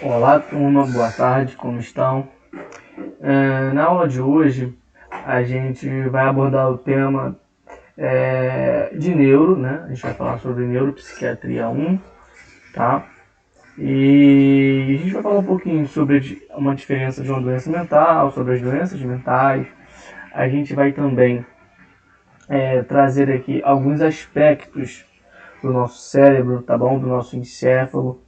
Olá, turma, boa tarde, como estão? Na aula de hoje, a gente vai abordar o tema de neuro, né? A gente vai falar sobre neuropsiquiatria 1, tá? E a gente vai falar um pouquinho sobre uma diferença de uma doença mental, sobre as doenças mentais. A gente vai também trazer aqui alguns aspectos do nosso cérebro, tá bom? Do nosso encéfalo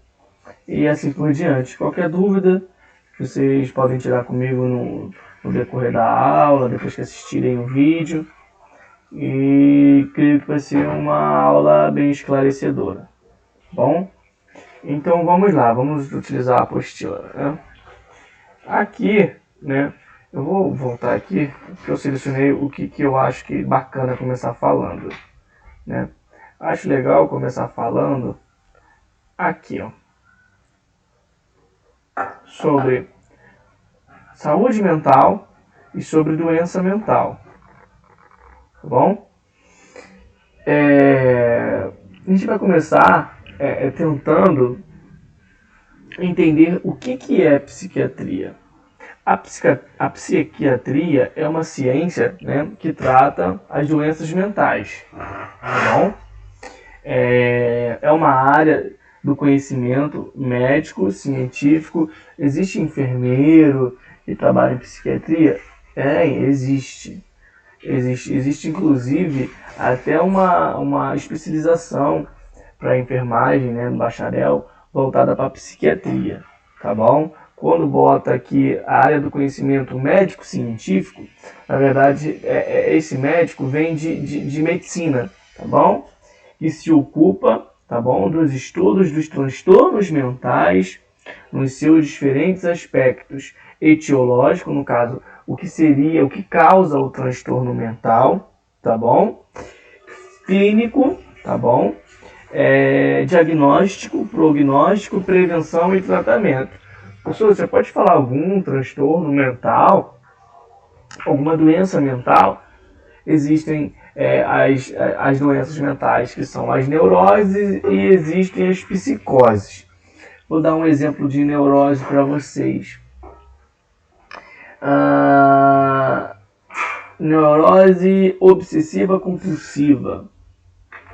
e assim por diante. Qualquer dúvida, vocês podem tirar comigo no decorrer da aula, depois que assistirem o vídeo. E creio que vai ser uma aula bem esclarecedora. Bom, então vamos lá, vamos utilizar a apostila, né? Aqui, né, eu vou voltar aqui, porque eu selecionei o que eu acho que é bacana começar falando, né? Acho legal começar falando aqui, ó, sobre saúde mental e sobre doença mental, tá bom? A gente vai começar tentando entender o que é psiquiatria. A psiquiatria é uma ciência, né, que trata as doenças mentais, tá bom? É uma área do conhecimento médico, científico. Existe enfermeiro que trabalha em psiquiatria? Existe. Existe inclusive até uma especialização para enfermagem, né, no bacharel, voltada para a psiquiatria, tá bom? Quando bota aqui a área do conhecimento médico-científico, na verdade, esse médico vem de medicina, tá bom? Que se ocupa, tá bom, dos estudos dos transtornos mentais nos seus diferentes aspectos. Etiológico, no caso, o que causa o transtorno mental, tá bom? Clínico, tá bom? Diagnóstico, prognóstico, prevenção e tratamento. Professor, você pode falar algum transtorno mental, alguma doença mental? Existem as doenças mentais, que são as neuroses, e existem as psicoses. Vou dar um exemplo de neurose para vocês. Neurose obsessiva compulsiva,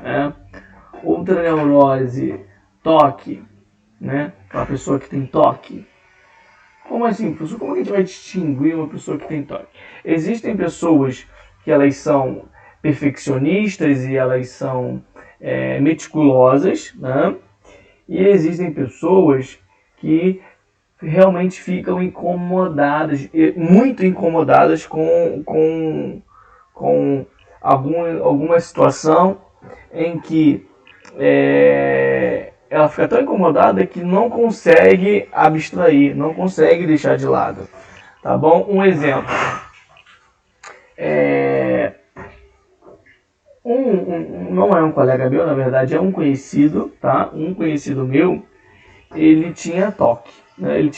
né? Outra neurose, toque, né? Uma pessoa que tem toque. Como assim, professor? Como a gente vai distinguir uma pessoa que tem toque? Existem pessoas que elas são perfeccionistas e elas são meticulosas, né? E existem pessoas que realmente ficam incomodadas, muito incomodadas com alguma situação em que ela fica tão incomodada que não consegue abstrair, não consegue deixar de lado, tá bom? Um exemplo. Não é um colega meu, na verdade é um conhecido, tá? Um conhecido meu, ele tinha toque, né? Ele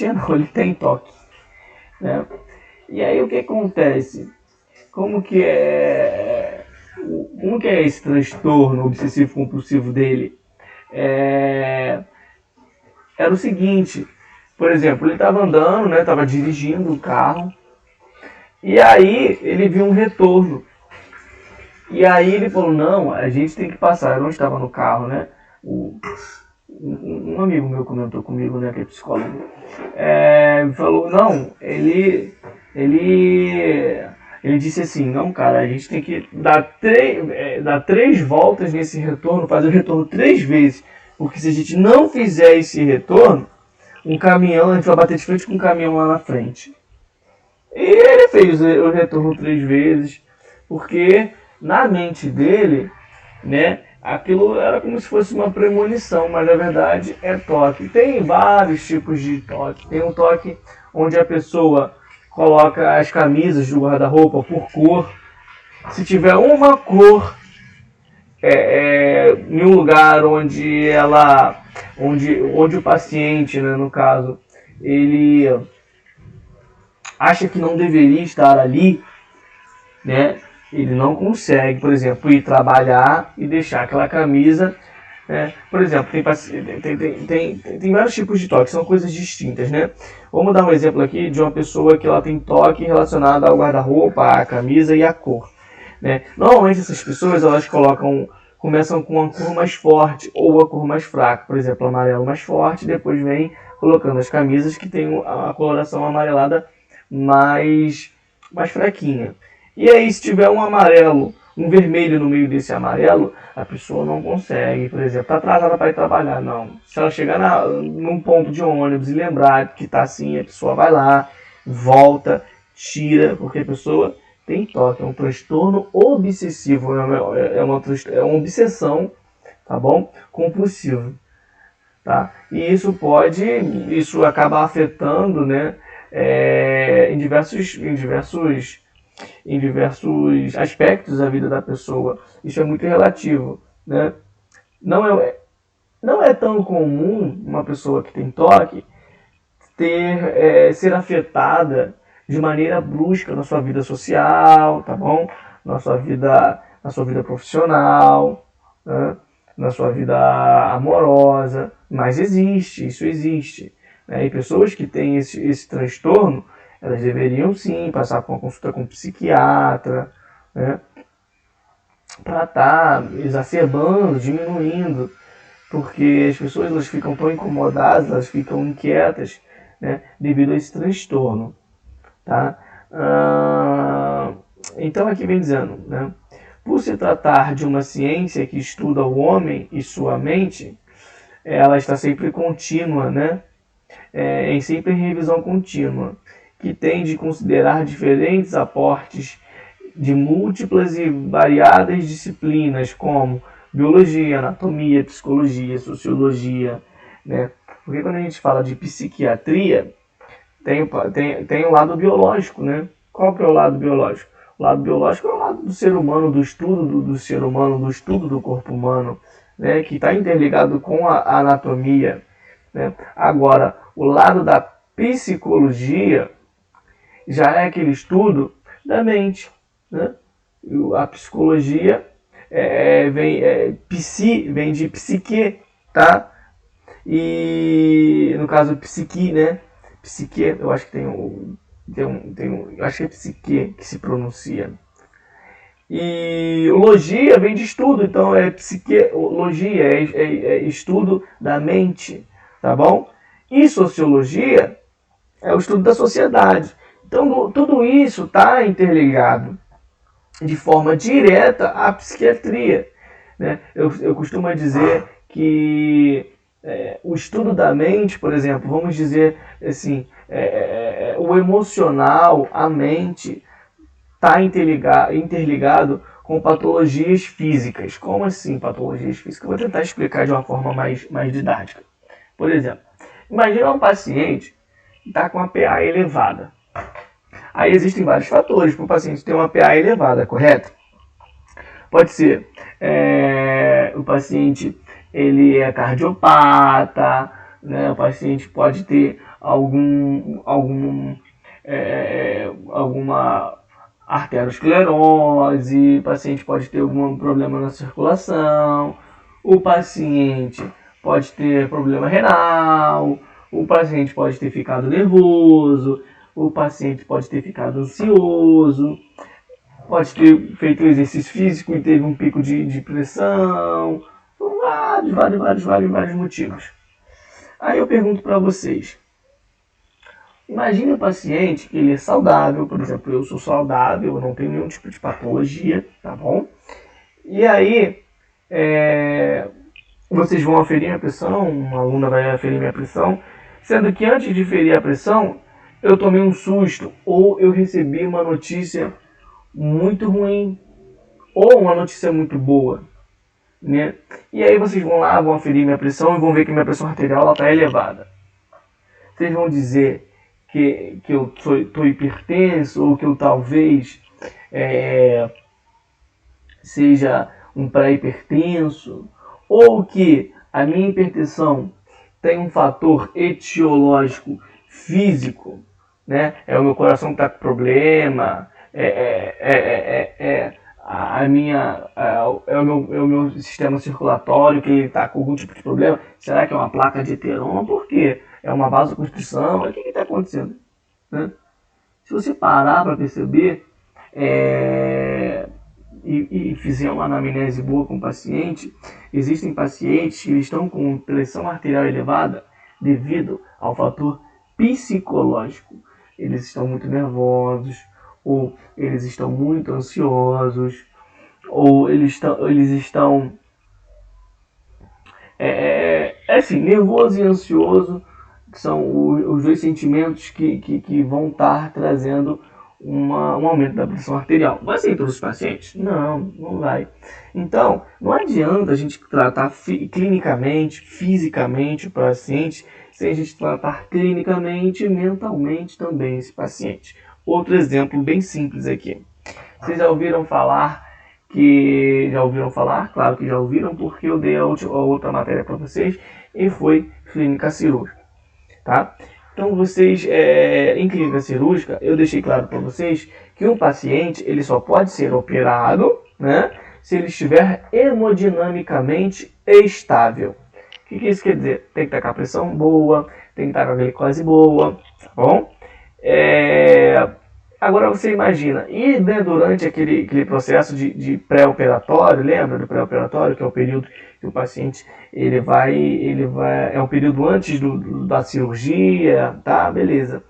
tem toque, né? E aí o que acontece? Como que é esse transtorno obsessivo compulsivo dele? Era o seguinte, por exemplo, ele estava andando, né? Estava dirigindo o carro, e aí ele viu um retorno. E aí ele falou, não, a gente tem que passar. Eu não estava no carro, né? Um amigo meu comentou comigo, né, que é psicólogo, falou, não, ele disse assim, não, cara, a gente tem que dar 3 voltas nesse retorno, fazer o retorno 3 vezes, porque se a gente não fizer esse retorno, a gente vai bater de frente com um caminhão lá na frente. E ele fez o retorno 3 vezes, porque na mente dele, né, aquilo era como se fosse uma premonição, mas na verdade é toque. Tem vários tipos de toque. Tem um toque onde a pessoa coloca as camisas do guarda-roupa por cor. Se tiver uma cor em um lugar onde o paciente, né, no caso, ele acha que não deveria estar ali, né? Ele não consegue, por exemplo, ir trabalhar e deixar aquela camisa Por exemplo, tem vários tipos de toque, são coisas distintas, né? Vamos dar um exemplo aqui de uma pessoa que ela tem toque relacionado ao guarda-roupa, à camisa e à cor, né? Normalmente essas pessoas elas começam com a cor mais forte ou a cor mais fraca, por exemplo, amarelo mais forte, depois vem colocando as camisas que tem a coloração amarelada mais fraquinha. E aí, se tiver um vermelho no meio desse amarelo, a pessoa não consegue, por exemplo, está atrasada para ir trabalhar, não. Se ela chegar num ponto de ônibus e lembrar que está assim, a pessoa vai lá, volta, tira, porque a pessoa tem toque, é um transtorno obsessivo, é uma obsessão, tá bom? Compulsivo, tá? E isso acaba afetando, né, em diversos aspectos da vida da pessoa. Isso é muito relativo, né? Não é tão comum uma pessoa que tem toque ser afetada de maneira brusca na sua vida social, tá bom? Na sua vida profissional, né? Na sua vida amorosa, mas isso existe, né? E pessoas que têm esse transtorno, elas deveriam sim passar por uma consulta com um psiquiatra, né? Para estar exacerbando, diminuindo, porque as pessoas elas ficam tão incomodadas, elas ficam inquietas, né, devido a esse transtorno, tá? Então aqui vem dizendo, né, por se tratar de uma ciência que estuda o homem e sua mente, ela está sempre contínua, né, sempre em revisão contínua, que tem de considerar diferentes aportes de múltiplas e variadas disciplinas, como biologia, anatomia, psicologia, sociologia, né? Porque quando a gente fala de psiquiatria, tem o lado biológico, né? Qual que é o lado biológico? O lado biológico é o lado do ser humano, do estudo do ser humano, do estudo do corpo humano, né? Que está interligado com a anatomia, né? Agora, o lado da psicologia já é aquele estudo da mente, né? A psicologia vem de psique, tá? E no caso psique, né? Psique, eu acho que eu acho que é psique que se pronuncia. E logia vem de estudo, então é psiquologia, é estudo da mente, tá bom? E sociologia é o estudo da sociedade. Então tudo isso está interligado de forma direta à psiquiatria, né? Eu costumo dizer que o estudo da mente, por exemplo, vamos dizer assim, o emocional, a mente, está interligado com patologias físicas. Como assim patologias físicas? Eu vou tentar explicar de uma forma mais didática. Por exemplo, imagina um paciente que está com a PA elevada. Aí existem vários fatores para o paciente ter uma PA elevada, correto? Pode ser o paciente ele é cardiopata, né? O paciente pode ter alguma arteriosclerose, o paciente pode ter algum problema na circulação, o paciente pode ter problema renal, o paciente pode ter ficado nervoso, o paciente pode ter ficado ansioso, pode ter feito exercício físico e teve um pico de pressão, vários motivos. Aí eu pergunto para vocês, imagine um paciente que ele é saudável, por exemplo, eu sou saudável, eu não tenho nenhum tipo de patologia, tá bom? E aí, vocês vão aferir minha pressão, uma aluna vai aferir minha pressão, sendo que antes de ferir a pressão, eu tomei um susto ou eu recebi uma notícia muito ruim ou uma notícia muito boa, né? E aí vocês vão lá, vão aferir minha pressão e vão ver que minha pressão arterial está elevada. Vocês vão dizer que eu estou hipertenso ou que eu talvez seja um pré-hipertenso ou que a minha hipertensão tem um fator etiológico físico, né? É o meu coração que está com problema, é o meu sistema circulatório que está com algum tipo de problema? Será que é uma placa de heteroma? Por quê? É uma vasoconstrição? O que está acontecendo? Né? Se você parar para perceber e fizer uma anamnese boa com o paciente, existem pacientes que estão com pressão arterial elevada devido ao fator psicológico. Eles estão muito nervosos, ou eles estão muito ansiosos, ou eles estão assim, nervoso e ansioso, que são os dois sentimentos que vão estar trazendo um aumento da pressão arterial. Vai ser em todos os pacientes? Não vai. Então, não adianta a gente tratar clinicamente, fisicamente o paciente, sem a gente tratar clinicamente e mentalmente também esse paciente. Outro exemplo bem simples aqui. Vocês já ouviram falar claro que já ouviram, porque eu dei a outra matéria para vocês e foi clínica cirúrgica, tá? Então vocês, em clínica cirúrgica, eu deixei claro para vocês que um paciente ele só pode ser operado, né, se ele estiver hemodinamicamente estável. O que isso quer dizer? Tem que estar com a pressão boa, tem que estar com a glicose boa, tá bom? Agora você imagina, e né, durante aquele processo de pré-operatório, lembra do pré-operatório, que é o período que o paciente ele vai é o período antes da cirurgia, tá? Beleza.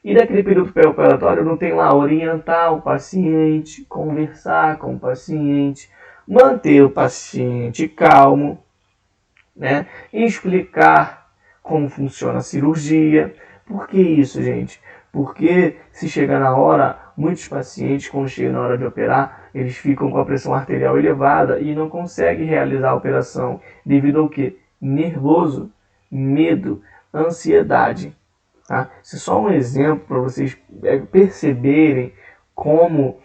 E daquele período pré-operatório não tem lá orientar o paciente, conversar com o paciente, manter o paciente calmo, né? Explicar como funciona a cirurgia. Por que isso, gente? Porque se chegar na hora, muitos pacientes, quando chegam na hora de operar, eles ficam com a pressão arterial elevada e não conseguem realizar a operação. Devido ao quê? Nervoso, medo, ansiedade. Tá? Isso é só um exemplo para vocês perceberem como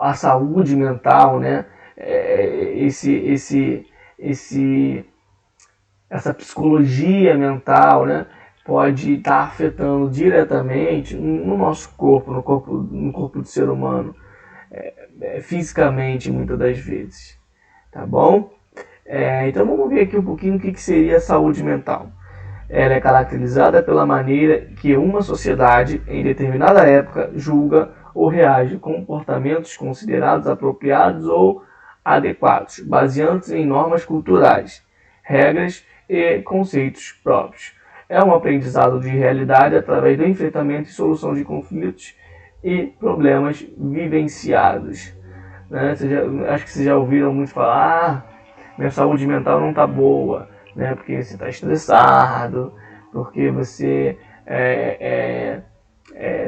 a saúde mental, né? Essa psicologia mental, né? Pode estar afetando diretamente no nosso corpo, no corpo do ser humano, fisicamente, muitas das vezes. Tá bom? Então vamos ver aqui um pouquinho o que seria a saúde mental. Ela é caracterizada pela maneira que uma sociedade, em determinada época, julga ou reage a comportamentos considerados apropriados ou adequados, baseando-se em normas culturais, regras e conceitos próprios. É um aprendizado de realidade através do enfrentamento e solução de conflitos e problemas vivenciados. Né? Acho que vocês já ouviram muito falar, minha saúde mental não está boa, né? Porque você está estressado, porque você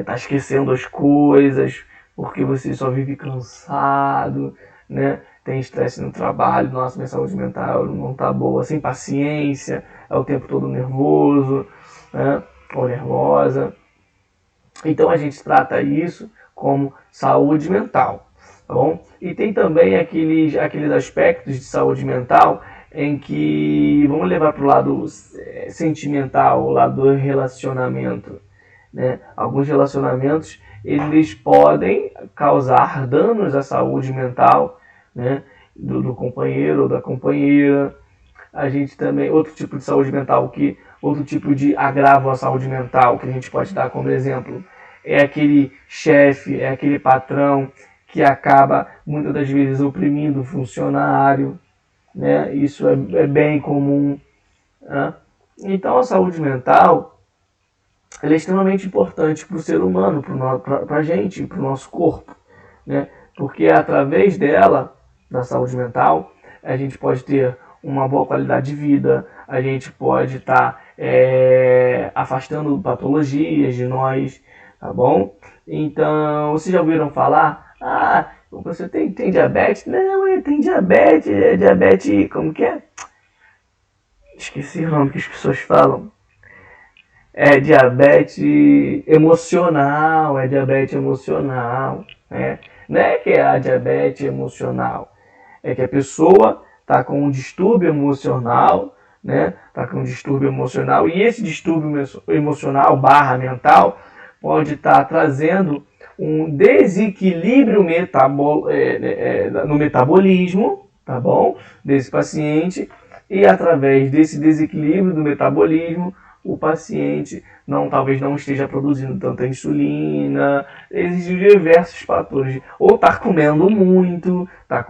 está esquecendo as coisas, porque você só vive cansado, né? Tem estresse no trabalho, nossa, minha saúde mental não está boa, sem paciência, é o tempo todo nervoso, né? Ou nervosa. Então a gente trata isso como saúde mental, tá bom? E tem também aqueles aspectos de saúde mental em que vamos levar para o lado sentimental, o lado do relacionamento, né? Alguns relacionamentos eles podem causar danos à saúde mental, né? do companheiro ou da companheira. A gente também, outro tipo de saúde mental, outro tipo de agravo à saúde mental que a gente pode dar como exemplo, é aquele chefe, é aquele patrão que acaba muitas das vezes oprimindo o funcionário, né? Isso é bem comum, né? Então a saúde mental ela é extremamente importante para o ser humano, para a gente, para o nosso corpo, né? Porque através dela, da saúde mental, a gente pode ter uma boa qualidade de vida, a gente pode estar afastando patologias de nós, tá bom? Então, vocês já ouviram falar? Você tem diabetes? Não, tem diabetes, diabetes, como que é? Esqueci o nome que as pessoas falam. É diabetes emocional, né? Não é que é a diabetes emocional, é que a pessoa está com um distúrbio emocional, né? Tá com um distúrbio emocional, e esse distúrbio emocional / mental pode estar trazendo um desequilíbrio no metabolismo, tá bom? Desse paciente, e através desse desequilíbrio do metabolismo, o paciente talvez não esteja produzindo tanta insulina, existem diversos fatores. Ou está comendo muito, está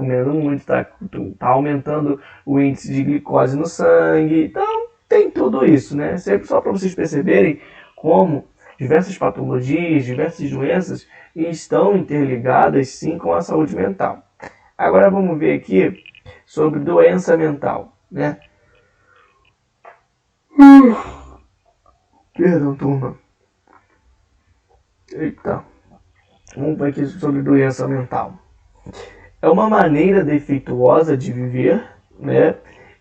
aumentando o índice de glicose no sangue. Então, tem tudo isso, né? Só para vocês perceberem como diversas patologias, diversas doenças estão interligadas sim com a saúde mental. Agora vamos ver aqui sobre doença mental, né? Perdão, turma. Eita. Vamos ver aqui sobre doença mental. É uma maneira defeituosa de viver, né?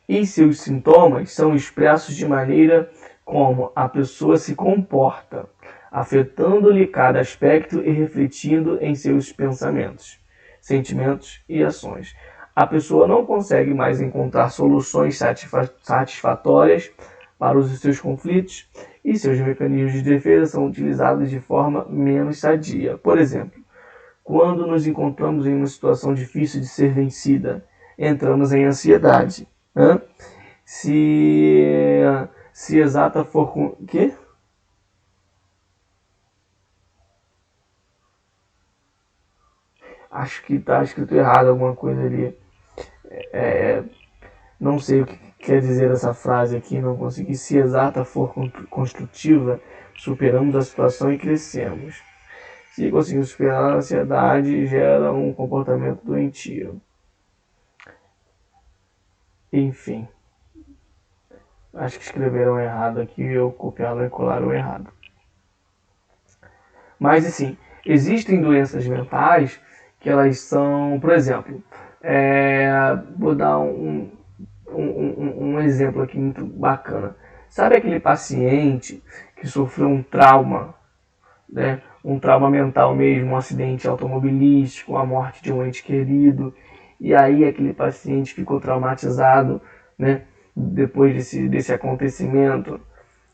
E seus sintomas são expressos de maneira como a pessoa se comporta, afetando-lhe cada aspecto e refletindo em seus pensamentos, sentimentos e ações. A pessoa não consegue mais encontrar soluções satisfatórias para os seus conflitos e seus mecanismos de defesa são utilizados de forma menos sadia. Por exemplo, quando nos encontramos em uma situação difícil de ser vencida, entramos em ansiedade. Se exata for com... Quê? Acho que está escrito errado alguma coisa ali. Não sei o que quer dizer essa frase aqui, não consegui. Se exata for construtiva, superamos a situação e crescemos. Se conseguimos superar a ansiedade, gera um comportamento doentio. Enfim. Acho que escreveram errado aqui, eu copiaram e colaram errado. Mas, assim, existem doenças mentais que elas são, por exemplo, vou dar um exemplo aqui muito bacana. Sabe aquele paciente que sofreu um trauma, né? Um trauma mental mesmo, um acidente automobilístico, a morte de um ente querido, e aí aquele paciente ficou traumatizado, né? Depois desse acontecimento,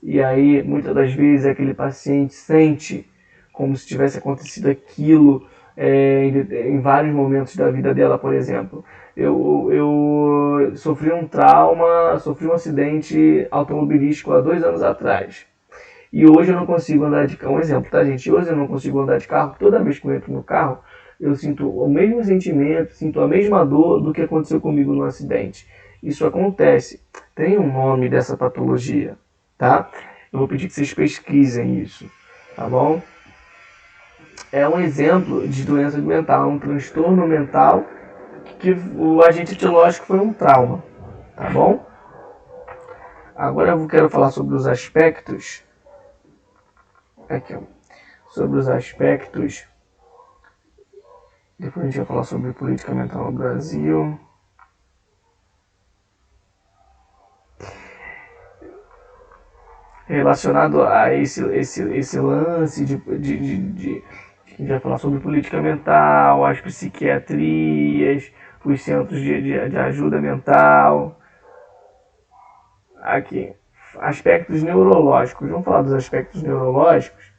e aí muitas das vezes aquele paciente sente como se tivesse acontecido aquilo em vários momentos da vida dela. Por exemplo, eu sofri um trauma, sofri um acidente automobilístico há 2 anos atrás. E hoje eu não consigo andar de carro. Um exemplo, tá, gente? Hoje eu não consigo andar de carro. Toda vez que eu entro no carro, eu sinto o mesmo sentimento, sinto a mesma dor do que aconteceu comigo no acidente. Isso acontece. Tem um nome dessa patologia, tá? Eu vou pedir que vocês pesquisem isso, tá bom? É um exemplo de doença mental, um transtorno mental que o agente etiológico foi um trauma, tá bom? Agora eu quero falar sobre os aspectos. Aqui, ó. Sobre os aspectos. Depois a gente vai falar sobre política mental no Brasil. Relacionado a esse lance de a gente vai falar sobre política mental, as psiquiatrias, os centros de ajuda mental. Aqui, aspectos neurológicos. Vamos falar dos aspectos neurológicos.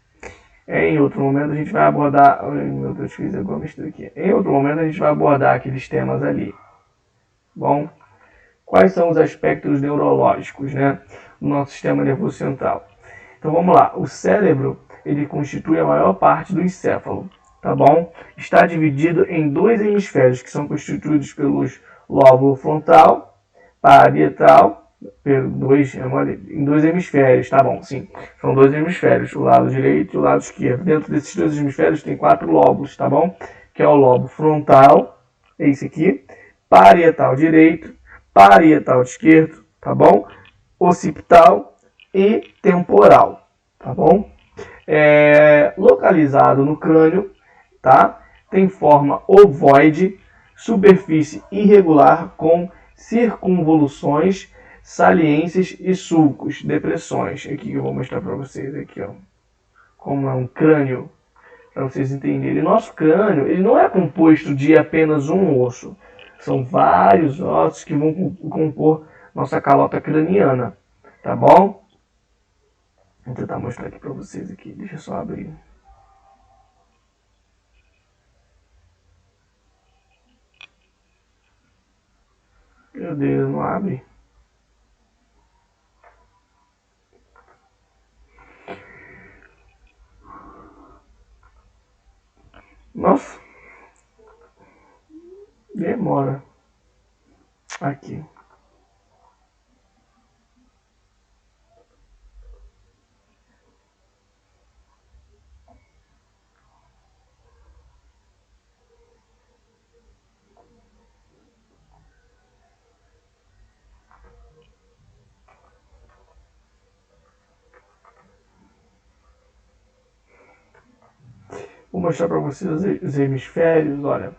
Em outro momento a gente vai abordar... Meu Deus, fiz alguma mistura aqui. Em outro momento a gente vai abordar aqueles temas ali. Bom, quais são os aspectos neurológicos, né, no nosso sistema nervoso central? Então vamos lá. O cérebro, ele constitui a maior parte do encéfalo, tá bom? Está dividido em 2 hemisférios, que são constituídos pelos lóbulo frontal, parietal, em 2 hemisférios, tá bom, sim. São 2 hemisférios, o lado direito e o lado esquerdo. Dentro desses 2 hemisférios tem 4 lóbulos, tá bom? Que é o lobo frontal, é esse aqui, parietal direito, parietal esquerdo, tá bom? Occipital e temporal, tá bom? Localizado no crânio, tá? Tem forma ovoide, superfície irregular com circunvoluções, saliências e sulcos, depressões. Aqui que eu vou mostrar para vocês aqui, ó, como é um crânio, para vocês entenderem. Nosso crânio, ele não é composto de apenas um osso. São vários ossos que vão compor nossa calota craniana, tá bom? Vou tentar mostrar aqui pra vocês aqui. Deixa eu só abrir. Meu Deus, não abre. Nossa. Demora. Aqui. Vou mostrar para vocês os hemisférios, olha.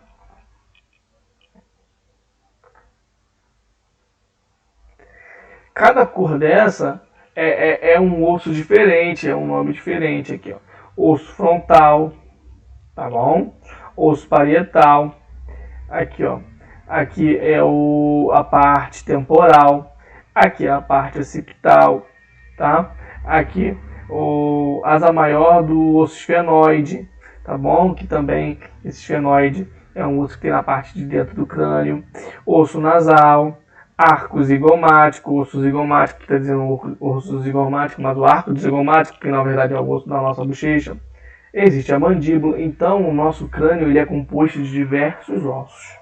Cada cor dessa é um osso diferente, é um nome diferente aqui, ó. Osso frontal, tá bom? Osso parietal, aqui, ó. Aqui é a parte temporal, aqui é a parte occipital, tá? Aqui o asa maior do osso esfenoide, tá bom? Que também esse esfenoide é um osso que tem na parte de dentro do crânio. Osso nasal, arco zigomático, osso zigomático, que está dizendo osso zigomático, mas o arco zigomático, que na verdade é o osso da nossa bochecha. Existe a mandíbula, então o nosso crânio ele é composto de diversos ossos,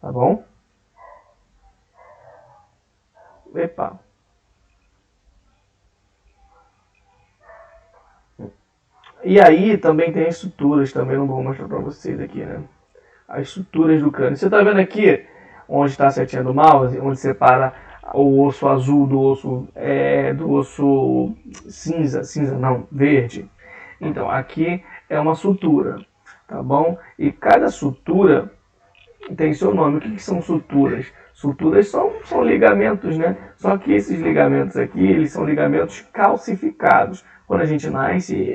tá bom? Epa. E aí também tem as suturas, também não vou mostrar para vocês aqui, né? As suturas do crânio. Você está vendo aqui onde está a setinha do mouse, onde separa o osso azul do osso cinza não, verde. Então aqui é uma sutura, tá bom? E cada sutura tem seu nome. O que são suturas? Suturas são ligamentos, né? Só que esses ligamentos aqui, eles são ligamentos calcificados. Quando a gente nasce,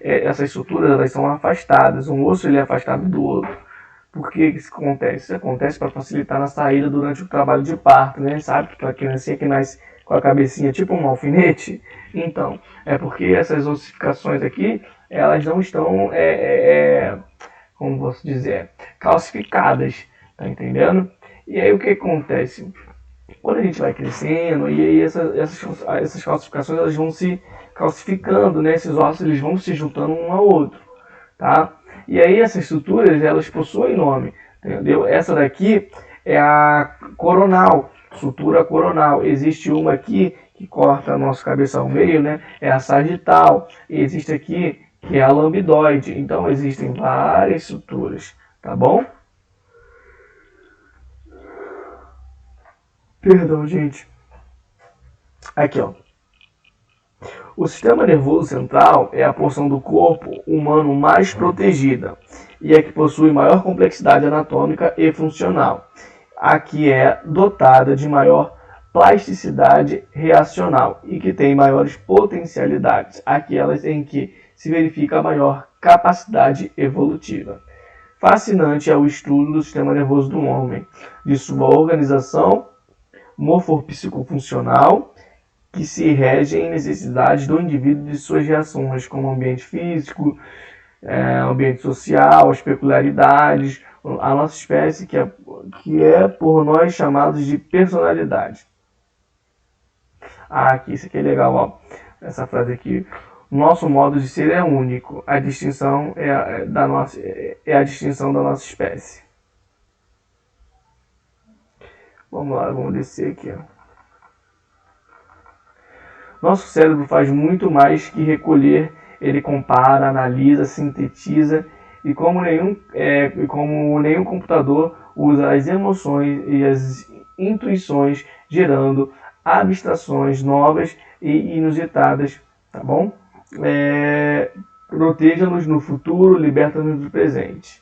essas suturas elas são afastadas. Um osso ele é afastado do outro. Por que isso acontece? Isso acontece para facilitar na saída durante o trabalho de parto, né? Sabe que para criancinha que nasce com a cabecinha tipo um alfinete? Então, é porque essas ossificações aqui, elas não estão, como posso dizer, calcificadas, tá entendendo? E aí o que acontece? Quando a gente vai crescendo, e aí essas calcificações elas vão se calcificando, né? Esses ossos eles vão se juntando um ao outro, tá? E aí essas estruturas elas possuem nome, entendeu? Essa daqui é a coronal, sutura coronal. Existe uma aqui que corta a nossa cabeça ao meio, né? É a sagital. E existe aqui que é a lambidoide. Então existem várias suturas, tá bom? Perdão, gente. Aqui, ó. O sistema nervoso central é a porção do corpo humano mais protegida e é que possui maior complexidade anatômica e funcional. A que é dotada de maior plasticidade reacional e que tem maiores potencialidades, aquelas em que se verifica a maior capacidade evolutiva. Fascinante é o estudo do sistema nervoso do homem, de sua organização morfopsicofuncional, que se regem em necessidades do indivíduo de suas reações, como ambiente físico, ambiente social, as peculiaridades, a nossa espécie, que é por nós chamados de personalidade. Aqui, isso aqui é legal, ó. Essa frase aqui. Nosso modo de ser é único. A distinção é a distinção da nossa espécie. Vamos lá, vamos descer aqui, ó. Nosso cérebro faz muito mais que recolher, ele compara, analisa, sintetiza e como nenhum computador usa as emoções e as intuições, gerando abstrações novas e inusitadas, tá bom? Proteja-nos no futuro, liberta-nos do presente.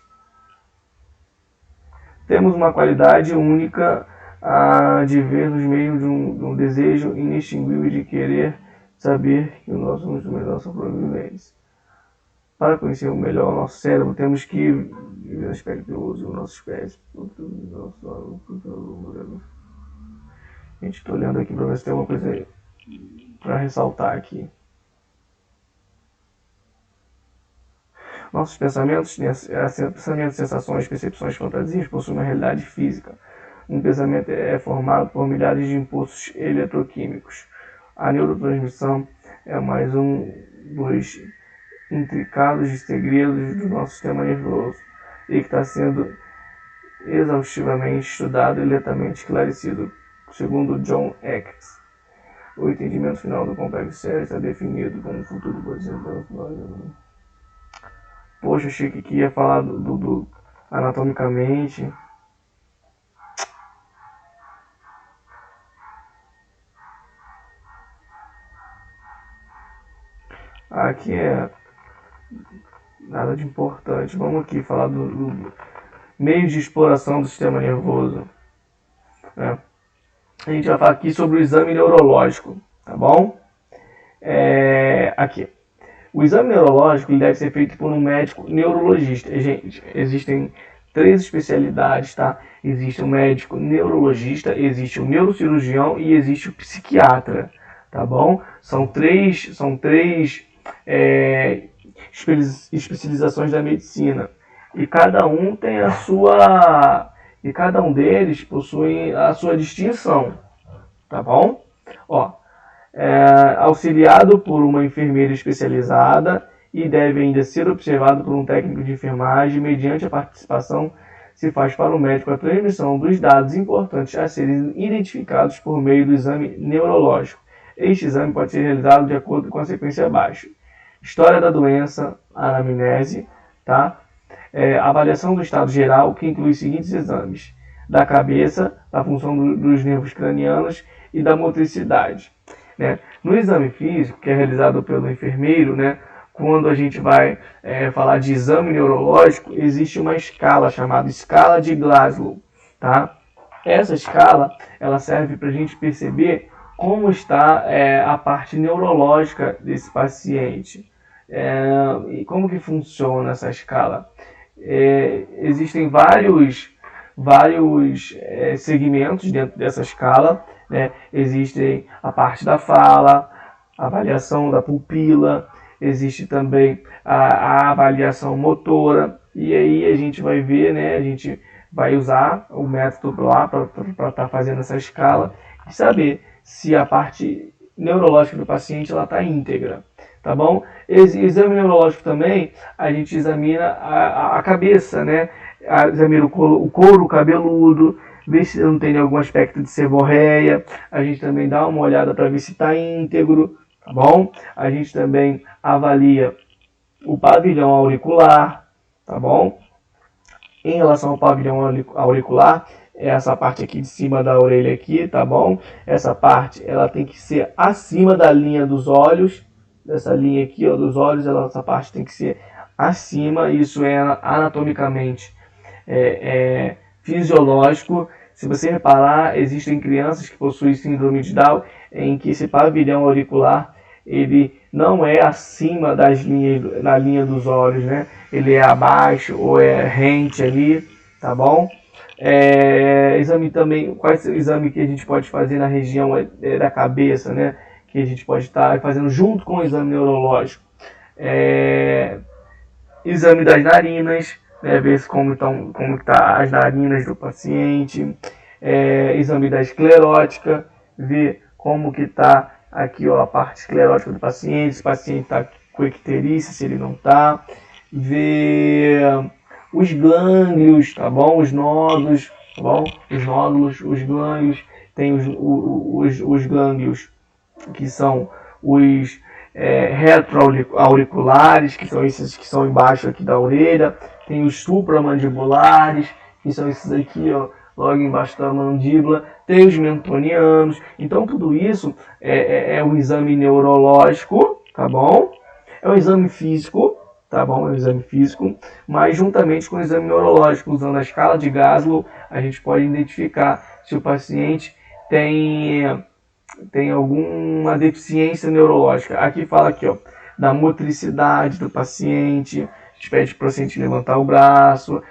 Temos uma qualidade única de ver nos meios de um desejo inextinguível de querer saber que os nossos melhores são sobreviventes. Para conhecer melhor o nosso cérebro, temos que viver o aspecto do uso do nosso espécie. Gente, estou olhando aqui para ver se tem alguma coisa aí. para ressaltar aqui. Nossos pensamentos, sensações, percepções, fantasias possuem uma realidade física. Um pensamento é formado por milhares de impulsos eletroquímicos. A neurotransmissão é mais um dos intricados segredos do nosso sistema nervoso e que está sendo exaustivamente estudado e lentamente esclarecido, segundo John Atkins. O entendimento final do complexo cérebro está definido como futuro positivo. Poxa, achei que ia falar do anatomicamente. Aqui é nada de importante. Vamos aqui falar do meios de exploração do sistema nervoso. A gente vai falar aqui sobre o exame neurológico, tá bom? Aqui. O exame neurológico ele deve ser feito por um médico neurologista. Gente, existem 3 especialidades, tá? Existe o médico neurologista, existe o neurocirurgião e existe o psiquiatra, tá bom? São três especializações da medicina. E cada um tem a sua... E cada um deles possui a sua distinção, tá bom? Auxiliado por uma enfermeira especializada e deve ainda ser observado por um técnico de enfermagem. Mediante a participação, se faz para o médico a transmissão dos dados importantes a serem identificados por meio do exame neurológico. Este exame pode ser realizado de acordo com a sequência abaixo: história da doença, anamnese, tá? Avaliação do estado geral, que inclui os seguintes exames: da cabeça, da função dos nervos cranianos e da motricidade. No exame físico, que é realizado pelo enfermeiro, quando a gente vai falar de exame neurológico, existe uma escala chamada escala de Glasgow. Tá? Essa escala ela serve para a gente perceber como está a parte neurológica desse paciente. E como que funciona essa escala? Existem vários segmentos dentro dessa escala. Existe a parte da fala, a avaliação da pupila, existe também a avaliação motora, e aí a gente vai ver, a gente vai usar o método lá para estar fazendo essa escala e saber se a parte neurológica do paciente está íntegra, tá bom? Exame neurológico também, a gente examina a cabeça, examina o couro cabeludo, ver se não tem algum aspecto de seborreia. A gente também dá uma olhada para ver se está íntegro, tá bom? A gente também avalia o pavilhão auricular, tá bom? Em relação ao pavilhão auricular, essa parte aqui de cima da orelha aqui, tá bom? Essa parte, ela tem que ser acima da linha dos olhos, dessa linha aqui, ó, dos olhos, essa parte tem que ser acima. Isso é anatomicamente fisiológico. Se você reparar, existem crianças que possuem síndrome de Down, em que esse pavilhão auricular ele não é acima da linha dos olhos, Ele é abaixo ou é rente ali, tá bom? Exame também, quais é o exame que a gente pode fazer na região da cabeça, Que a gente pode estar fazendo junto com o exame neurológico. Exame das narinas, ver como tá as narinas do paciente. Exame da esclerótica, ver como que está aqui, ó, a parte esclerótica do paciente, se o paciente está com icterícia, se ele não está. Ver os gânglios, tá bom? Os nódulos, tá bom? Os nódulos, os gânglios, tem os gânglios que são os retroauriculares, que são esses que são embaixo aqui da orelha. Tem os supramandibulares, que são esses aqui, ó, logo embaixo da mandíbula. Tem os mentonianos. Então tudo isso é um exame neurológico, tá bom? É um exame físico, tá bom? É um exame físico, mas juntamente com o exame neurológico, usando a escala de Glasgow, a gente pode identificar se o paciente tem alguma deficiência neurológica. Aqui fala aqui, ó, da motricidade do paciente. A gente pede para o paciente levantar o braço.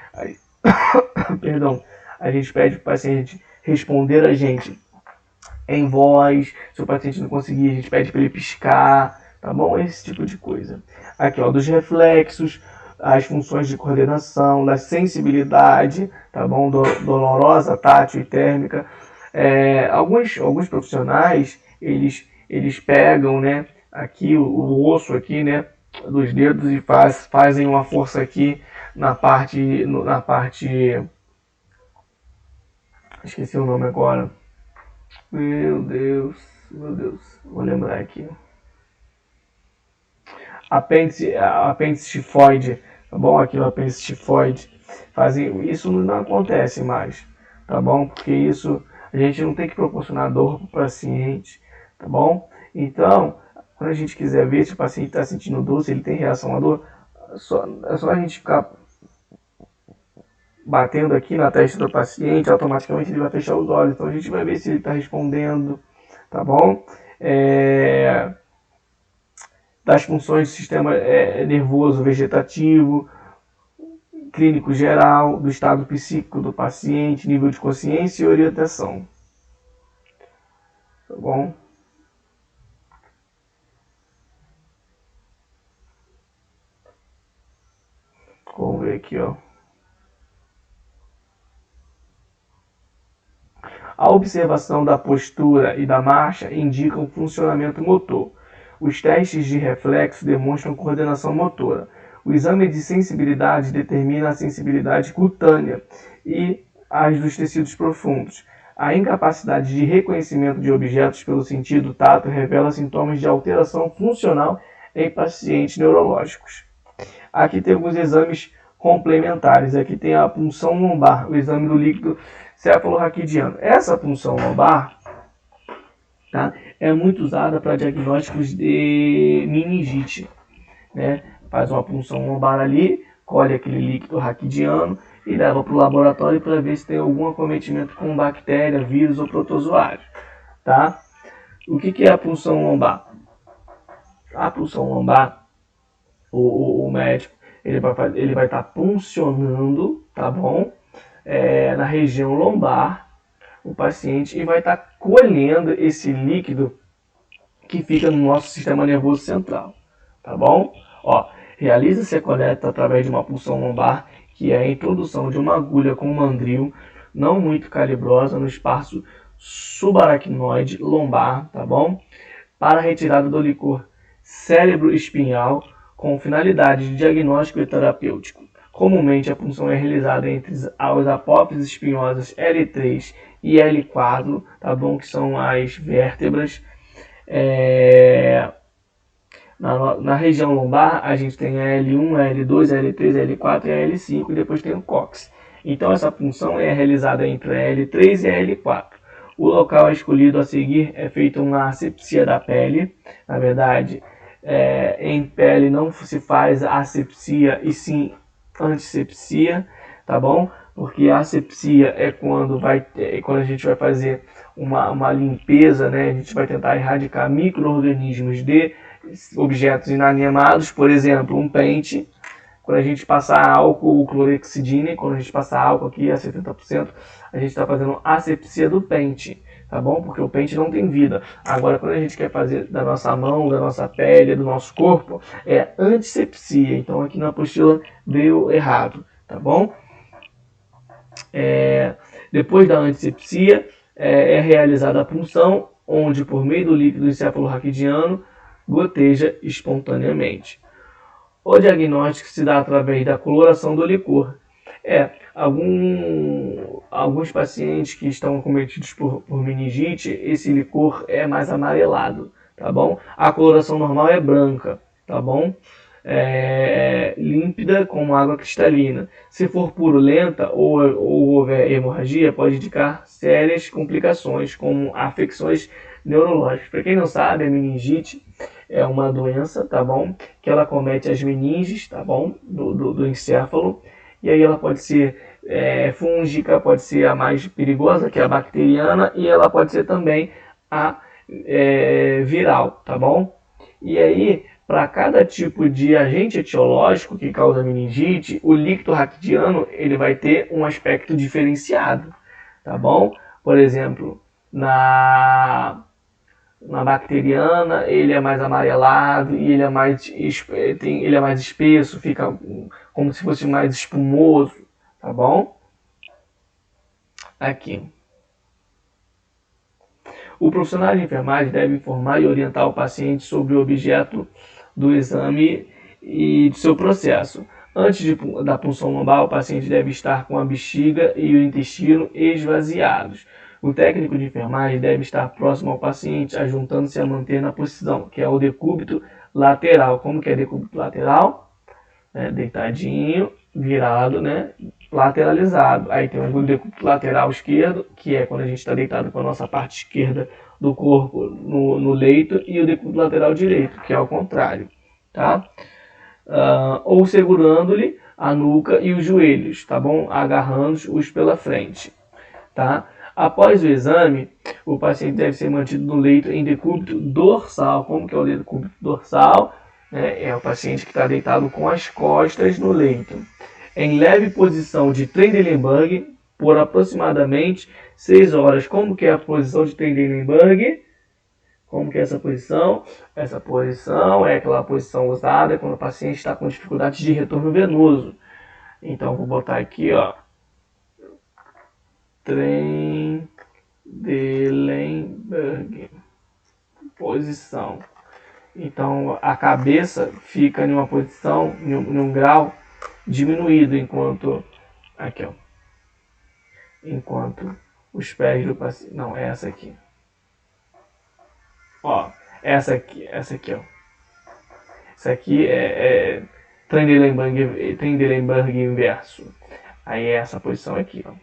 Perdão. A gente pede para o paciente responder a gente em voz. Se o paciente não conseguir, a gente pede para ele piscar, tá bom? Esse tipo de coisa. Aqui, ó, dos reflexos, as funções de coordenação, da sensibilidade, tá bom? Dolorosa, tátil e térmica. Alguns profissionais, eles pegam, né, aqui o osso aqui, né, dos dedos e fazem uma força aqui na parte, esqueci o nome agora. Meu Deus, vou lembrar aqui. Apêndice tifoide, tá bom? Aqui o apêndice tifoide. Isso não acontece mais, tá bom? Porque isso a gente não tem que proporcionar dor para o paciente, tá bom? Então, quando a gente quiser ver se o paciente está sentindo dor, se ele tem reação à dor, é só a gente ficar batendo aqui na testa do paciente, automaticamente ele vai fechar os olhos. Então a gente vai ver se ele está respondendo, tá bom? Das funções do sistema nervoso vegetativo, clínico geral, do estado psíquico do paciente, nível de consciência e orientação. Tá bom? Vamos ver aqui, ó. A observação da postura e da marcha indicam funcionamento motor. Os testes de reflexo demonstram coordenação motora. O exame de sensibilidade determina a sensibilidade cutânea e as dos tecidos profundos. A incapacidade de reconhecimento de objetos pelo sentido tato revela sintomas de alteração funcional em pacientes neurológicos. Aqui tem alguns exames complementares. Aqui tem a punção lombar, o exame do líquido cefalorraquidiano. Essa punção lombar, tá, é muito usada para diagnósticos de meningite, né? Faz uma punção lombar ali, colhe aquele líquido raquidiano e leva para o laboratório para ver se tem algum acometimento com bactéria, vírus ou protozoário, tá? O que é a punção lombar? A punção lombar, o médico ele vai estar puncionando, tá bom? Na região lombar, o paciente, e vai estar colhendo esse líquido que fica no nosso sistema nervoso central, tá bom? Ó, realiza-se a coleta através de uma punção lombar, que é a introdução de uma agulha com mandril não muito calibrosa no espaço subaracnoide lombar, tá bom? Para a retirada do licor cérebro-espinhal com finalidade de diagnóstico e terapêutico. Comumente a punção é realizada entre as apófises espinhosas L3 e L4, tá bom? Que são as vértebras. Na região lombar a gente tem a L1, a L2, a L3, a L4 e a L5 e depois tem o cóccix. Então essa punção é realizada entre a L3 e a L4. O local escolhido a seguir é feita uma asepsia da pele. Na verdade, em pele não se faz asepsia e sim antisepsia, tá bom? Porque a asepsia é quando a gente vai fazer uma limpeza, né? A gente vai tentar erradicar micro-organismos de objetos inanimados, por exemplo, um pente. Quando a gente passar álcool, clorexidina, quando a gente passar álcool aqui a 70%, a gente está fazendo asepsia do pente, tá bom? Porque o pente não tem vida. Agora, quando a gente quer fazer da nossa mão, da nossa pele, do nosso corpo, é antisepsia. Então, aqui na apostila veio errado, tá bom? Depois da antisepsia, é realizada a punção, onde, por meio do líquido encefalorraquidiano, goteja espontaneamente. O diagnóstico se dá através da coloração do licor. Alguns pacientes que estão acometidos por meningite, esse licor é mais amarelado, tá bom? A coloração normal é branca, tá bom? Límpida como água cristalina. Se for purulenta ou houver hemorragia, pode indicar sérias complicações, como afecções neurológicas. Para quem não sabe, a meningite é uma doença, tá bom? Que ela comete as meninges, tá bom? Do encéfalo. E aí ela pode ser fúngica, pode ser a mais perigosa, que é a bacteriana, e ela pode ser também a viral, tá bom? E aí, para cada tipo de agente etiológico que causa meningite, o líquido raquidiano ele vai ter um aspecto diferenciado, tá bom? Por exemplo, Na bacteriana, ele é mais amarelado e ele é mais espesso, fica como se fosse mais espumoso, tá bom? Aqui. O profissional de enfermagem deve informar e orientar o paciente sobre o objeto do exame e do seu processo. Da punção lombar, o paciente deve estar com a bexiga e o intestino esvaziados. O técnico de enfermagem deve estar próximo ao paciente, ajuntando-se a manter na posição, que é o decúbito lateral. Como que é decúbito lateral? Deitadinho, virado, né? Lateralizado. Aí tem o decúbito lateral esquerdo, que é quando a gente está deitado com a nossa parte esquerda do corpo no leito, e o decúbito lateral direito, que é ao contrário, tá? Ou segurando-lhe a nuca e os joelhos, tá bom? Agarrando-os pela frente, tá? Após o exame, o paciente deve ser mantido no leito em decúbito dorsal. Como que é o decúbito dorsal? É o paciente que está deitado com as costas no leito, em leve posição de Trendelenburg por aproximadamente 6 horas. Como que é a posição de Trendelenburg? Como que é essa posição? Essa posição é aquela posição usada quando o paciente está com dificuldade de retorno venoso. Então, vou botar aqui, ó, Trendelenburg, posição. Então, a cabeça fica em uma posição, em um grau diminuído, enquanto aqui, ó, enquanto os pés do paciente, não, é essa aqui. Ó, essa aqui, ó. Essa aqui é Trendelenburg inverso. Aí é essa posição aqui, ó.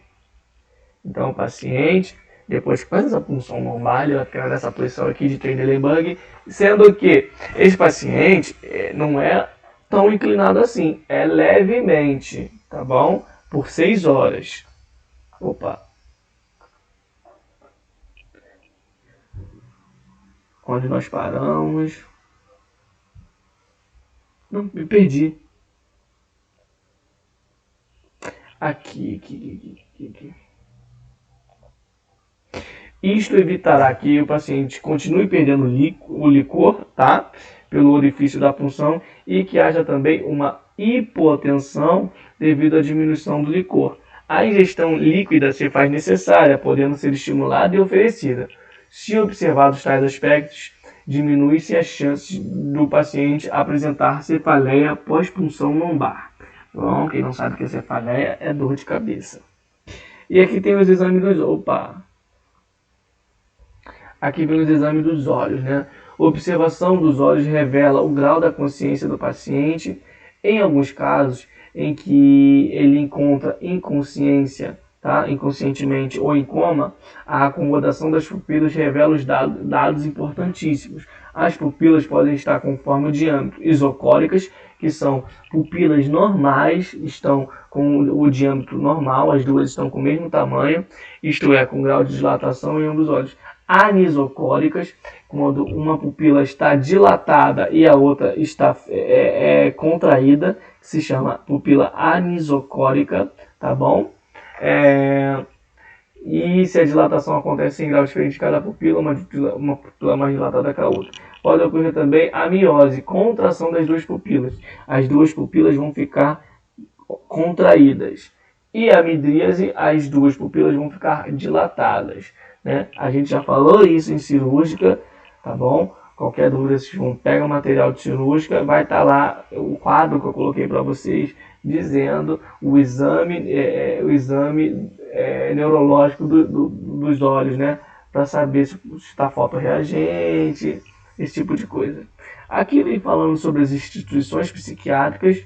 Então o paciente, depois que faz essa punção lombar, ele vai ficar nessa posição aqui de Trendelenburg, sendo que esse paciente não é tão inclinado assim, é levemente, tá bom? Por 6 horas. Opa. Onde nós paramos? Não, me perdi. Aqui. Isto evitará que o paciente continue perdendo o licor, tá? Pelo orifício da punção e que haja também uma hipotensão devido à diminuição do licor. A ingestão líquida se faz necessária, podendo ser estimulada e oferecida. Se observados tais aspectos, diminui-se as chances do paciente apresentar cefaleia pós-punção lombar. Bom, quem não sabe o que é cefaleia é dor de cabeça. E aqui tem os exames dos... Opa! Aqui vem os exames dos olhos, né? Observação dos olhos revela o grau da consciência do paciente. Em alguns casos em que ele encontra inconsciência, tá? Inconscientemente ou em coma, a acomodação das pupilas revela os dados importantíssimos. As pupilas podem estar conforme o diâmetro, isocóricas, que são pupilas normais, estão com o diâmetro normal, as duas estão com o mesmo tamanho, isto é, com grau de dilatação em ambos os olhos. Anisocóricas, quando uma pupila está dilatada e a outra está contraída, se chama pupila anisocórica, tá bom? E se a dilatação acontece em grau diferente de cada pupila, uma pupila mais dilatada que a outra. Pode ocorrer também a miose, contração das duas pupilas. As duas pupilas vão ficar contraídas. E a midríase, as duas pupilas vão ficar dilatadas, né? A gente já falou isso em cirúrgica, tá bom? Qualquer dúvida, vocês vão pegar o material de cirúrgica, vai estar lá o quadro que eu coloquei para vocês, dizendo o exame neurológico dos olhos, né? Para saber se está fotorreagente, esse tipo de coisa. Aqui vem falando sobre as instituições psiquiátricas.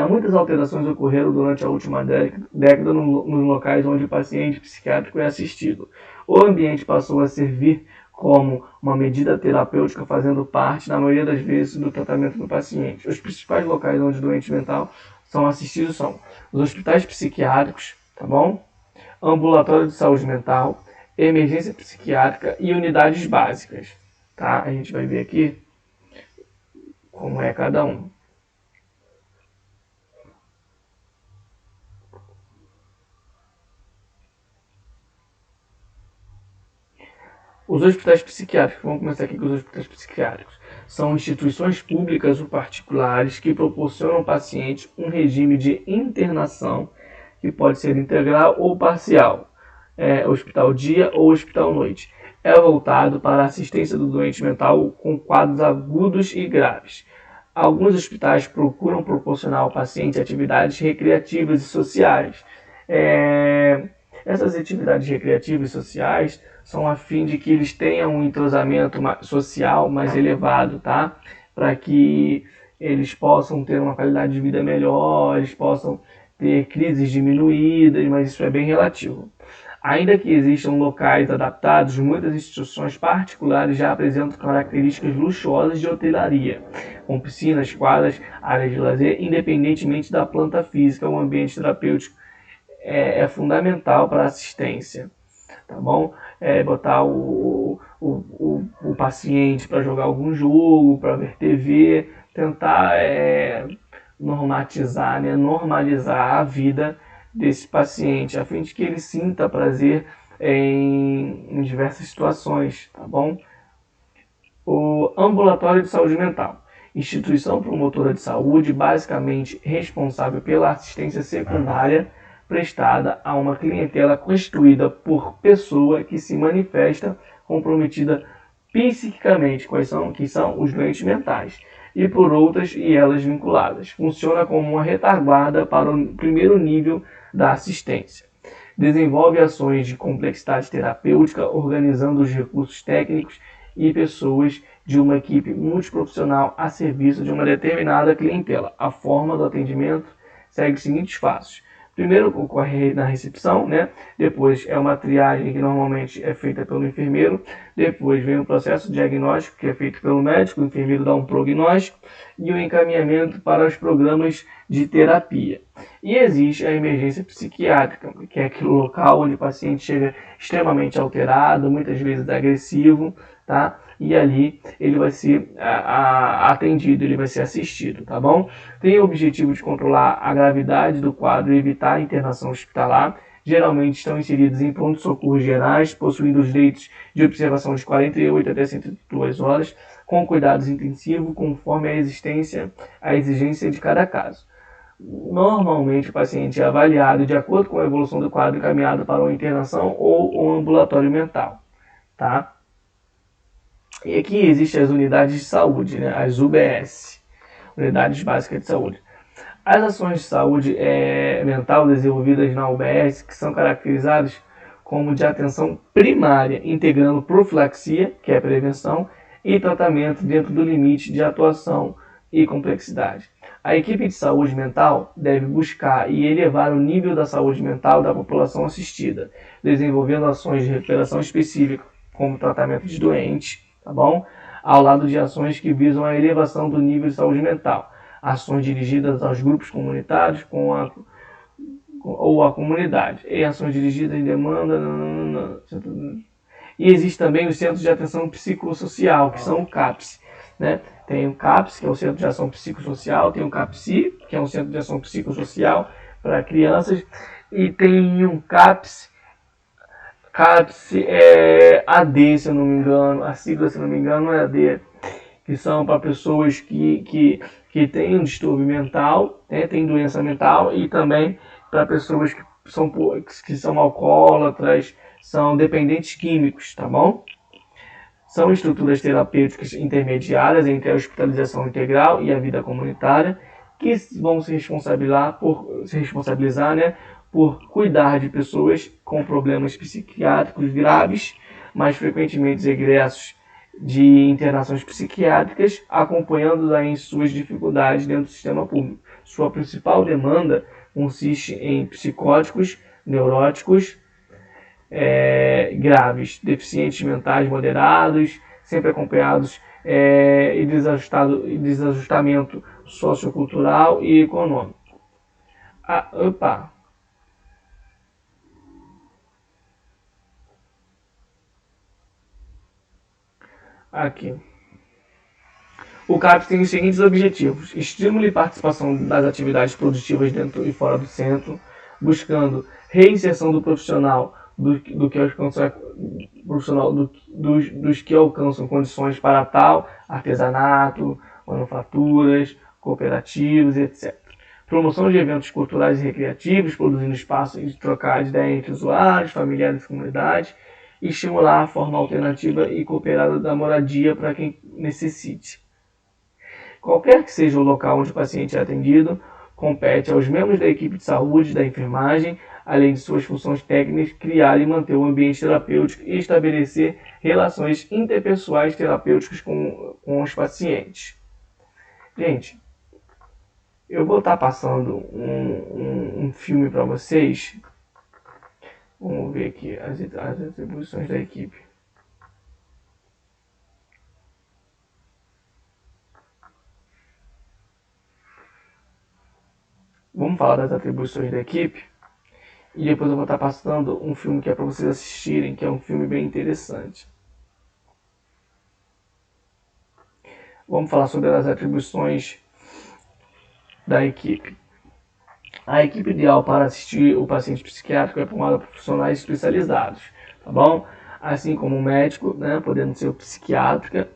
Muitas alterações ocorreram durante a última década nos locais onde o paciente psiquiátrico é assistido. O ambiente passou a servir como uma medida terapêutica, fazendo parte, na maioria das vezes, do tratamento do paciente. Os principais locais onde o doente mental são assistidos são os hospitais psiquiátricos, tá bom? Ambulatório de saúde mental, emergência psiquiátrica e unidades básicas, tá? A gente vai ver aqui como é cada um. Os hospitais psiquiátricos, vamos começar aqui com os hospitais psiquiátricos, são instituições públicas ou particulares que proporcionam ao paciente um regime de internação que pode ser integral ou parcial, hospital dia ou hospital noite. É voltado para a assistência do doente mental com quadros agudos e graves. Alguns hospitais procuram proporcionar ao paciente atividades recreativas e sociais. Essas atividades recreativas e sociais são a fim de que eles tenham um entrosamento social mais elevado, tá? Para que eles possam ter uma qualidade de vida melhor, eles possam ter crises diminuídas, mas isso é bem relativo. Ainda que existam locais adaptados, muitas instituições particulares já apresentam características luxuosas de hotelaria, com piscinas, quadras, áreas de lazer, independentemente da planta física. O ambiente terapêutico é fundamental para a assistência, tá bom? Botar o paciente para jogar algum jogo, para ver TV, tentar normalizar a vida desse paciente, a fim de que ele sinta prazer em diversas situações, tá bom? O ambulatório de saúde mental. Instituição promotora de saúde, basicamente responsável pela assistência secundária prestada a uma clientela constituída por pessoa que se manifesta comprometida psiquicamente, que são os doentes mentais, e por outras e elas vinculadas. Funciona como uma retaguarda para o primeiro nível da assistência. Desenvolve ações de complexidade terapêutica, organizando os recursos técnicos e pessoas de uma equipe multiprofissional a serviço de uma determinada clientela. A forma do atendimento segue os seguintes passos. Primeiro ocorre na recepção, né? Depois é uma triagem que normalmente é feita pelo enfermeiro. Depois vem o processo diagnóstico, que é feito pelo médico. O enfermeiro dá um prognóstico e o encaminhamento para os programas de terapia. E existe a emergência psiquiátrica, que é aquele local onde o paciente chega extremamente alterado, muitas vezes agressivo, tá? E ali ele vai ser atendido, ele vai ser assistido, tá bom? Tem o objetivo de controlar a gravidade do quadro e evitar a internação hospitalar. Geralmente estão inseridos em pronto-socorros gerais, possuindo os leitos de observação de 48 até 102 horas, com cuidados intensivos, conforme a exigência de cada caso. Normalmente o paciente é avaliado de acordo com a evolução do quadro, encaminhado para uma internação ou um ambulatório mental, tá? E aqui existem as unidades de saúde, né? As UBS, Unidades Básicas de Saúde. As ações de saúde mental desenvolvidas na UBS, que são caracterizadas como de atenção primária, integrando profilaxia, que é prevenção, e tratamento dentro do limite de atuação e complexidade. A equipe de saúde mental deve buscar e elevar o nível da saúde mental da população assistida, desenvolvendo ações de recuperação específica, como tratamento de doentes, tá bom? Ao lado de ações que visam a elevação do nível de saúde mental, ações dirigidas aos grupos comunitários ou à comunidade, e ações dirigidas em demanda. E existe também os centros de atenção psicossocial, que são o CAPS, né? Tem o CAPS, que é o Centro de Ação Psicossocial, tem o CAPSI, que é um Centro de Ação Psicossocial para crianças, e tem um CAPS AD, se eu não me engano, a sigla, se eu não me engano, é AD, que são para pessoas que têm um distúrbio mental, né, têm doença mental, e também para pessoas que são alcoólatras, são dependentes químicos, tá bom? São estruturas terapêuticas intermediárias entre a hospitalização integral e a vida comunitária, que vão se responsabilizar, né, por cuidar de pessoas com problemas psiquiátricos graves, mais frequentemente egressos de internações psiquiátricas, acompanhando-as em suas dificuldades dentro do sistema público. Sua principal demanda consiste em psicóticos, neuróticos, graves, deficientes mentais moderados, sempre acompanhados e desajustamento sociocultural e econômico. Aqui. O CAPS tem os seguintes objetivos: estímulo e participação das atividades produtivas dentro e fora do centro, buscando reinserção do profissional do que alcançam profissional dos que alcançam condições para tal, artesanato, manufaturas, cooperativos, etc. Promoção de eventos culturais e recreativos, produzindo espaços de trocar de ideia entre usuários, familiares e comunidades, e estimular a forma alternativa e cooperada da moradia para quem necessite. Qualquer que seja o local onde o paciente é atendido, compete aos membros da equipe de saúde, da enfermagem, além de suas funções técnicas, criar e manter um ambiente terapêutico e estabelecer relações interpessoais terapêuticas com os pacientes. Gente, eu vou estar passando um filme para vocês. Vamos ver aqui as atribuições da equipe. Vamos falar das atribuições da equipe. E depois eu vou estar passando um filme que é para vocês assistirem, que é um filme bem interessante. Vamos falar sobre as atribuições da equipe. A equipe ideal para assistir o paciente psiquiátrico é formada por profissionais especializados, tá bom? Assim como o médico, né, podendo ser o psiquiatra,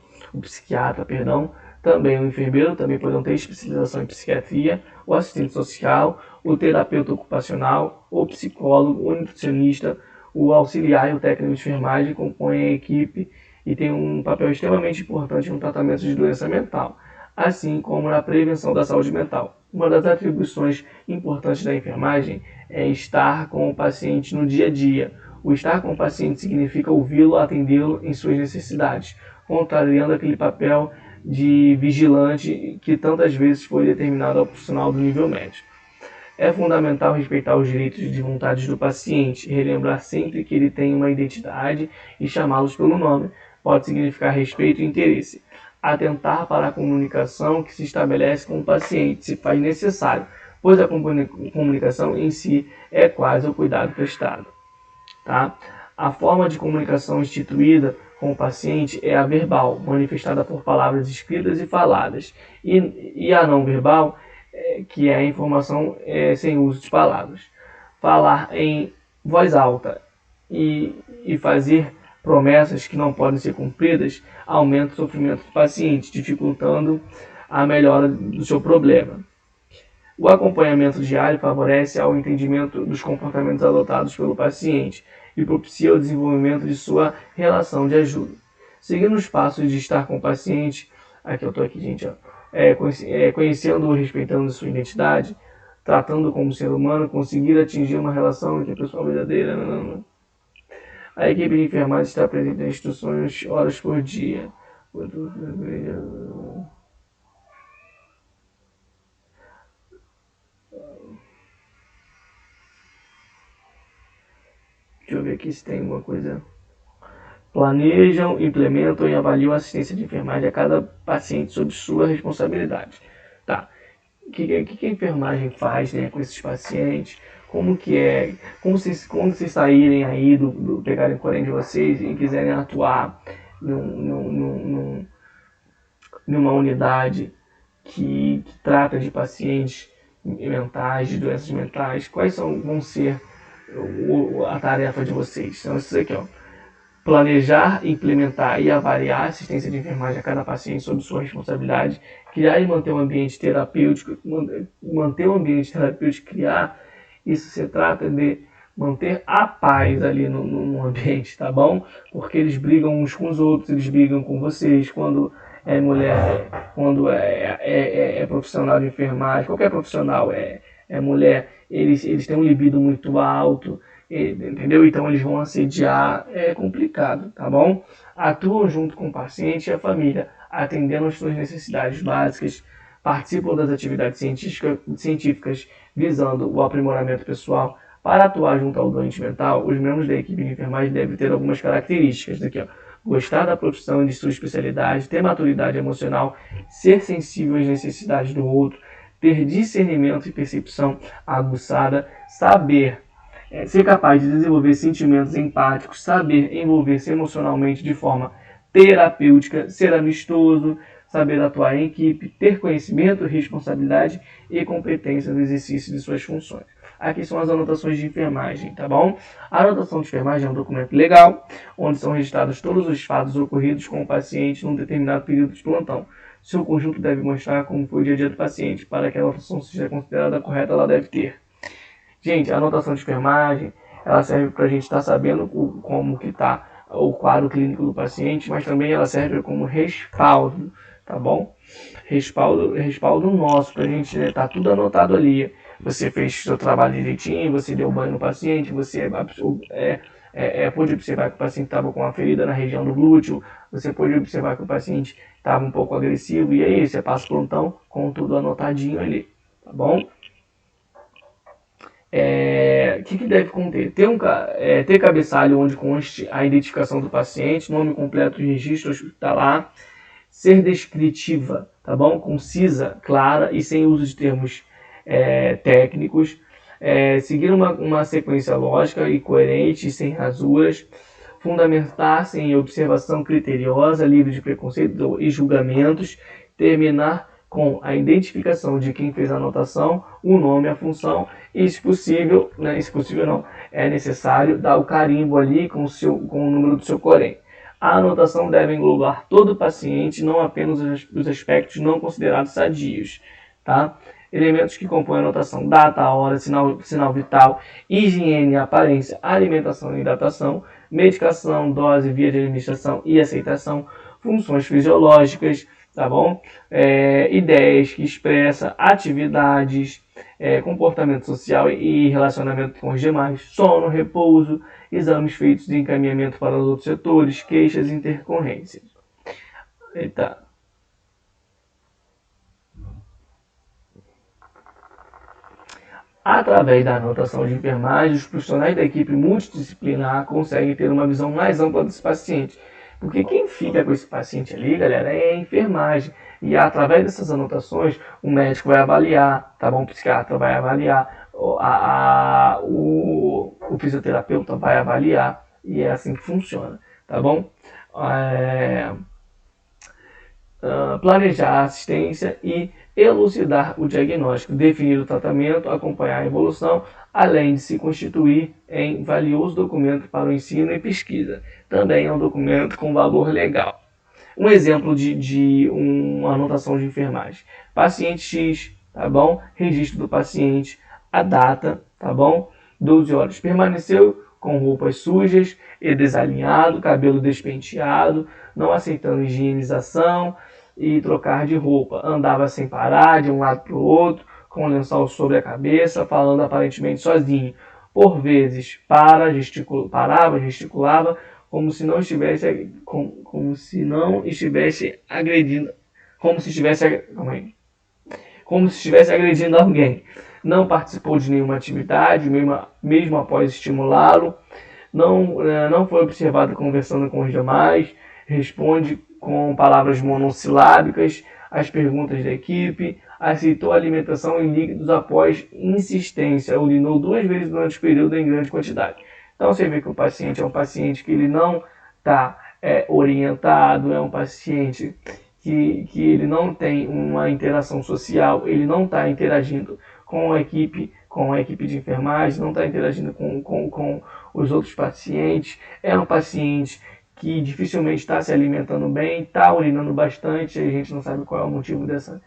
também o enfermeiro, também podendo ter especialização em psiquiatria, o assistente social, o terapeuta ocupacional, o psicólogo, o nutricionista, o auxiliar e o técnico de enfermagem compõem a equipe e têm um papel extremamente importante no tratamento de doença mental, assim como na prevenção da saúde mental. Uma das atribuições importantes da enfermagem é estar com o paciente no dia a dia. O estar com o paciente significa ouvi-lo, atendê-lo em suas necessidades, contrariando aquele papel de vigilante que tantas vezes foi determinado ao profissional do nível médio. É fundamental respeitar os direitos e vontades do paciente, relembrar sempre que ele tem uma identidade e chamá-los pelo nome. Pode significar respeito e interesse. Atentar para a comunicação que se estabelece com o paciente, se faz necessário, pois a comunicação em si é quase o cuidado prestado. Tá? A forma de comunicação instituída com o paciente é a verbal, manifestada por palavras escritas e faladas, e a não verbal, que é a informação sem uso de palavras. Falar em voz alta e fazer promessas que não podem ser cumpridas aumenta o sofrimento do paciente, dificultando a melhora do seu problema. O acompanhamento diário favorece ao entendimento dos comportamentos adotados pelo paciente e propicia o desenvolvimento de sua relação de ajuda. Seguindo os passos de estar com o paciente, aqui eu estou aqui, gente, conhecendo-o, respeitando sua identidade, tratando como ser humano, conseguir atingir uma relação entre a pessoa verdadeira. A equipe de enfermagem está presente nas instituições horas por dia. Deixa eu ver aqui se tem alguma coisa. Planejam, implementam e avaliam a assistência de enfermagem a cada paciente sob sua responsabilidade. Tá. O que a enfermagem faz, né, com esses pacientes? Como que é? Quando vocês saírem aí, pegarem o corém de vocês e quiserem atuar numa unidade que trata de pacientes mentais, de doenças mentais, quais vão ser a tarefa de vocês? Então, isso aqui, ó. Planejar, implementar e avaliar a assistência de enfermagem a cada paciente sob sua responsabilidade, criar e manter um ambiente terapêutico, criar, isso se trata de manter a paz ali no ambiente, tá bom? Porque eles brigam uns com os outros, eles brigam com vocês, quando é mulher, quando é profissional de enfermagem, qualquer profissional é mulher, eles têm um libido muito alto, entendeu? Então eles vão assediar, é complicado, tá bom? Atuam junto com o paciente e a família, atendendo às suas necessidades básicas, participam das atividades científicas visando o aprimoramento pessoal. Para atuar junto ao doente mental, os membros da equipe de enfermagem devem ter algumas características aqui, ó. Gostar da profissão e de sua especialidade, ter maturidade emocional, ser sensível às necessidades do outro, ter discernimento e percepção aguçada, saber ser capaz de desenvolver sentimentos empáticos, saber envolver-se emocionalmente de forma terapêutica, ser amistoso, saber atuar em equipe, ter conhecimento, responsabilidade e competência no exercício de suas funções. aqui são as anotações de enfermagem, tá bom? A anotação de enfermagem é um documento legal, onde são registrados todos os fatos ocorridos com o paciente num determinado período de plantão. Seu conjunto deve mostrar como foi o dia a dia do paciente. Para que a anotação seja considerada correta, ela deve ter. Gente, a anotação de enfermagem, ela serve para a gente estar sabendo como que está o quadro clínico do paciente, mas também ela serve como respaldo, tá bom? Respaldo nosso, para a gente tá tudo anotado ali. Você fez seu trabalho direitinho, você deu banho no paciente, você pôde observar que o paciente estava com uma ferida na região do glúteo, você pôde observar que o paciente estava um pouco agressivo, e aí você passa o plantão com tudo anotadinho ali, tá bom? O que deve conter? Ter cabeçalho onde conste a identificação do paciente, nome completo de registro hospitalar, ser descritiva, tá bom? Concisa, clara e sem uso de termos técnicos, seguir uma sequência lógica e coerente, sem rasuras, fundamentar-se em observação criteriosa, livre de preconceito e julgamentos, terminar com a identificação de quem fez a anotação, o nome, a função e, se possível, é necessário dar o carimbo ali com o número do seu corém. A anotação deve englobar todo o paciente, não apenas os aspectos não considerados sadios, tá? Elementos que compõem a anotação: data, hora, sinal vital, higiene, aparência, alimentação e hidratação, medicação, dose, via de administração e aceitação, funções fisiológicas, tá bom? Ideias que expressa, atividades, comportamento social e relacionamento com os demais, sono, repouso, exames feitos de encaminhamento para os outros setores, queixas e intercorrências. Eita. Através da anotação de enfermagem, os profissionais da equipe multidisciplinar conseguem ter uma visão mais ampla desse paciente. Porque quem fica com esse paciente ali, galera, é a enfermagem. E através dessas anotações, o médico vai avaliar, tá bom? O psiquiatra vai avaliar, o fisioterapeuta vai avaliar. E é assim que funciona, tá bom? Planejar a assistência e elucidar o diagnóstico, definir o tratamento, acompanhar a evolução, além de se constituir em valioso documento para o ensino e pesquisa. Também é um documento com valor legal. Um exemplo de uma anotação de enfermagem. Paciente X, tá bom? Registro do paciente, a data, tá bom? 12 horas. Permaneceu com roupas sujas e desalinhado, cabelo despenteado, não aceitando higienização e trocar de roupa. Andava sem parar, de um lado para o outro, com o lençol sobre a cabeça, falando aparentemente sozinho. Por vezes parava, gesticulava, como se não estivesse agredindo, como se estivesse agredindo alguém. Não participou de nenhuma atividade, mesmo após estimulá-lo. Não foi observado conversando com os demais. Responde com palavras monossilábicas às perguntas da equipe. Aceitou alimentação em líquidos após insistência. Urinou 2 vezes durante o período em grande quantidade. Então você vê que o paciente é um paciente que ele não está orientado, é um paciente que ele não tem uma interação social, ele não está interagindo com a equipe de enfermagem, não está interagindo com os outros pacientes, é um paciente que dificilmente está se alimentando bem, está urinando bastante, a gente não sabe qual é o motivo dessa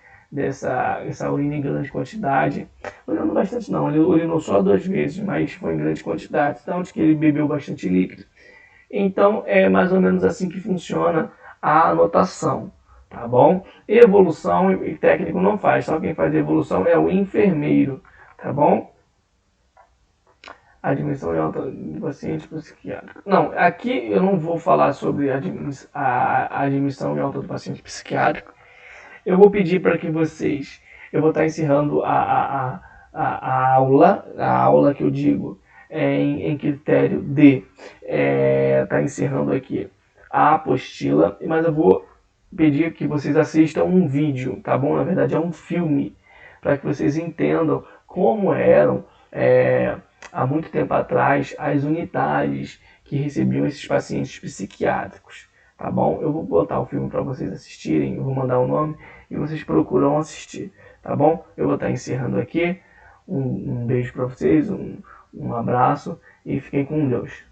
urina em grande quantidade. Urinando bastante não, ele urinou só 2 vezes, mas foi em grande quantidade, então de que ele bebeu bastante líquido. Então é mais ou menos assim que funciona a anotação, tá bom? Evolução e técnico não faz, só quem faz evolução é o enfermeiro, tá bom? Admissão em alta do paciente psiquiátrico. Não, aqui eu não vou falar sobre a admissão em alta do paciente psiquiátrico. Eu vou pedir para que vocês, eu vou estar encerrando a aula que eu digo em critério D, está encerrando aqui a apostila, mas eu vou pedir que vocês assistam um vídeo, tá bom? Na verdade é um filme, para que vocês entendam como eram há muito tempo atrás as unidades que recebiam esses pacientes psiquiátricos, tá bom? Eu vou botar o filme para vocês assistirem, eu vou mandar o nome e vocês procuram assistir, tá bom? Eu vou estar encerrando aqui. Um beijo para vocês, um abraço e fiquem com Deus.